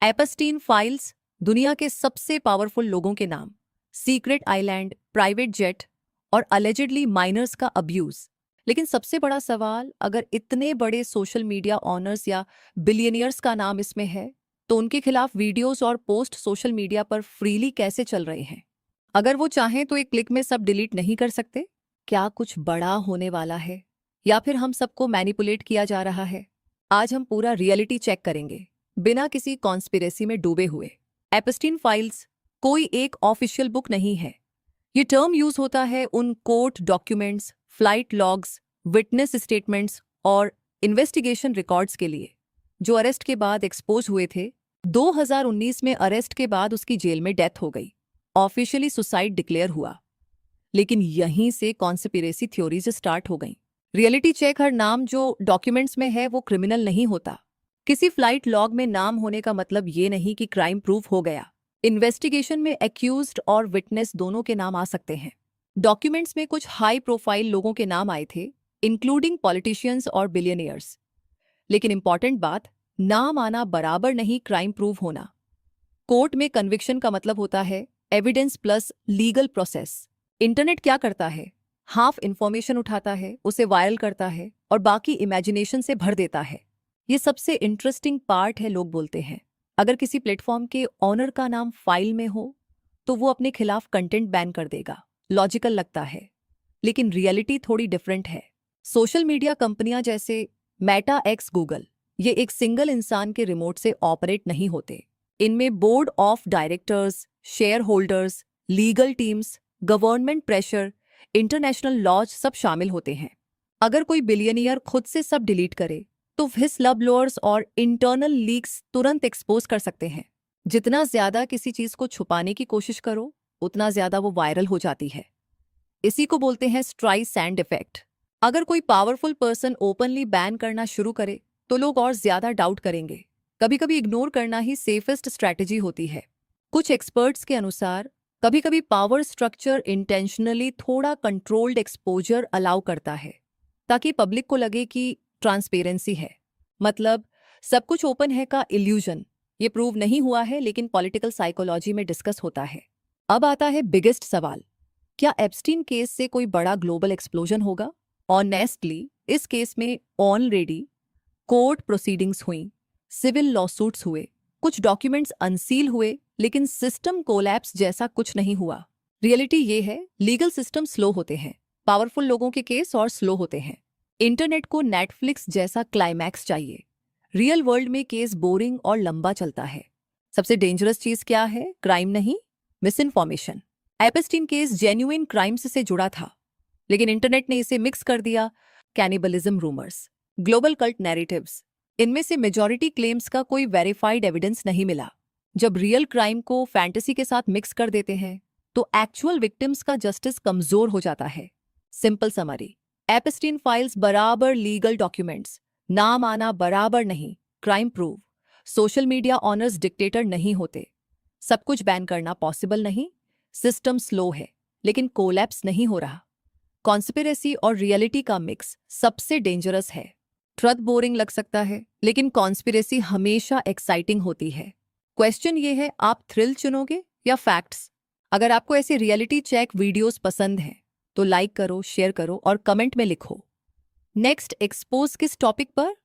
Epstein files, दुनिया के सबसे पावरफुल लोगों के नाम, सीक्रेट आइलैंड, प्राइवेट जेट और अलेजिडली माइनर्स का अब्यूज। लेकिन सबसे बड़ा सवाल, अगर इतने बड़े सोशल मीडिया ऑनर्स या बिलियनियर्स का नाम इसमें है, तो उनके खिलाफ वीडियोस और पोस्ट सोशल मीडिया पर फ्रीली कैसे चल रहे हैं? अगर वो चाहें तो एक क्लिक में सब डिलीट नहीं कर सकते? क्या कुछ बड़ा होने वाला है, या फिर हम सबको मैनिपुलेट किया जा रहा है? आज हम पूरा रियलिटी चेक करेंगे, बिना किसी कॉन्स्पिरेसी में डूबे हुए। एपस्टीन फाइल्स कोई एक ऑफिशियल बुक नहीं है। ये टर्म यूज होता है उन court documents, flight logs, witness statements और इन्वेस्टिगेशन रिकॉर्ड्स के लिए जो अरेस्ट के बाद एक्सपोज हुए थे। 2019 में अरेस्ट के बाद उसकी जेल में डेथ हो गई, ऑफिशियली सुसाइड डिक्लेयर हुआ। लेकिन यहीं से कॉन्स्पिरेसी थ्योरीज स्टार्ट हो गईं। रियलिटी चेक, हर नाम जो डॉक्यूमेंट्स में है वो क्रिमिनल नहीं होता। किसी फ्लाइट लॉग में नाम होने का मतलब ये नहीं कि क्राइम प्रूफ हो गया। इन्वेस्टिगेशन में एक्यूज्ड और विटनेस दोनों के नाम आ सकते हैं। डॉक्यूमेंट्स में कुछ हाई प्रोफाइल लोगों के नाम आए थे, इंक्लूडिंग पॉलिटिशियंस और बिलियनियर्स। लेकिन इंपॉर्टेंट बात, नाम आना बराबर नहीं क्राइम प्रूफ होना। कोर्ट में कन्विक्शन का मतलब होता है evidence plus legal process. Internet क्या करता है? हाफ इंफॉर्मेशन उठाता है, उसे वायरल करता है और बाकी इमेजिनेशन से भर देता है। ये सबसे इंटरेस्टिंग पार्ट है। लोग बोलते हैं अगर किसी प्लेटफॉर्म के ऑनर का नाम फाइल में हो तो वो अपने खिलाफ कंटेंट बैन कर देगा। लॉजिकल लगता है, लेकिन रियलिटी थोड़ी डिफरेंट है। सोशल मीडिया कंपनियां जैसे मेटा, एक्स, गूगल, ये एक सिंगल इंसान के रिमोट से ऑपरेट नहीं होते। इनमें board of directors, shareholders, legal teams, government pressure, international laws सब शामिल होते हैं। अगर कोई बिलियनियर खुद से सब डिलीट करे तो विस्ल ब्लोअर्स और इंटरनल लीक्स तुरंत एक्सपोज कर सकते हैं। जितना ज्यादा किसी चीज को छुपाने की कोशिश करो, उतना ज्यादा वो वायरल हो जाती है। इसी को बोलते हैं स्ट्राइसैंड इफेक्ट। अगर कोई पावरफुल पर्सन ओपनली बैन करना शुरू करे तो लोग और ज्यादा डाउट करेंगे। कभी कभी इग्नोर करना ही सेफेस्ट स्ट्रैटेजी होती है। कुछ एक्सपर्ट्स के अनुसार कभी कभी पावर स्ट्रक्चर इंटेंशनली थोड़ा कंट्रोल्ड एक्सपोजर अलाउ करता है, ताकि पब्लिक को लगे कि ट्रांसपेरेंसी है, मतलब सब कुछ ओपन है का इल्यूजन। ये प्रूव नहीं हुआ है, लेकिन पॉलिटिकल साइकोलॉजी में डिस्कस होता है। अब आता है बिगेस्ट सवाल, क्या एप्स्टीन केस से कोई बड़ा ग्लोबल एक्सप्लोजन होगा? ऑनेस्टली, इस केस में ऑलरेडी कोर्ट प्रोसीडिंग्स हुई, सिविल लॉसूट्स हुए, कुछ डॉक्यूमेंट्स अनसील हुए, लेकिन सिस्टम कोलैप्स जैसा कुछ नहीं हुआ। रियलिटी ये है, लीगल सिस्टम स्लो होते हैं, पावरफुल लोगों के केस और स्लो होते हैं। इंटरनेट को नेटफ्लिक्स जैसा क्लाइमैक्स चाहिए, रियल वर्ल्ड में केस बोरिंग और लंबा चलता है। सबसे डेंजरस चीज क्या है? क्राइम नहीं, miss information. Epstein case genuine crimes से जुड़ा था, लेकिन इंटरनेट ने इसे मिक्स कर दिया। Cannibalism rumours, global cult narratives, इनमें से मेजॉरिटी क्लेम्स का कोई वेरीफाइड एविडेंस नहीं मिला। जब रियल क्राइम को फैंटेसी के साथ मिक्स कर देते हैं तो एक्चुअल विक्टिम्स का जस्टिस कमजोर हो जाता है। सिंपल समरी, एपस्टीन फाइल्स बराबर लीगल डॉक्यूमेंट्स, नाम आना बराबर नहीं crime prove. Social media honours dictator नहीं होते। सब कुछ बैन करना पॉसिबल नहीं। सिस्टम स्लो है, लेकिन कोलैप्स नहीं हो रहा। कॉन्स्पिरेसी और रियलिटी का मिक्स सबसे डेंजरस है। ट्रुथ बोरिंग लग सकता है, लेकिन कॉन्स्पिरेसी हमेशा एक्साइटिंग होती है। क्वेश्चन ये है, आप थ्रिल चुनोगे या फैक्ट्स? अगर आपको ऐसे रियलिटी चेक वीडियोस पसंद हैं तो लाइक करो, शेयर करो और कमेंट में लिखो नेक्स्ट एक्सपोज किस टॉपिक पर।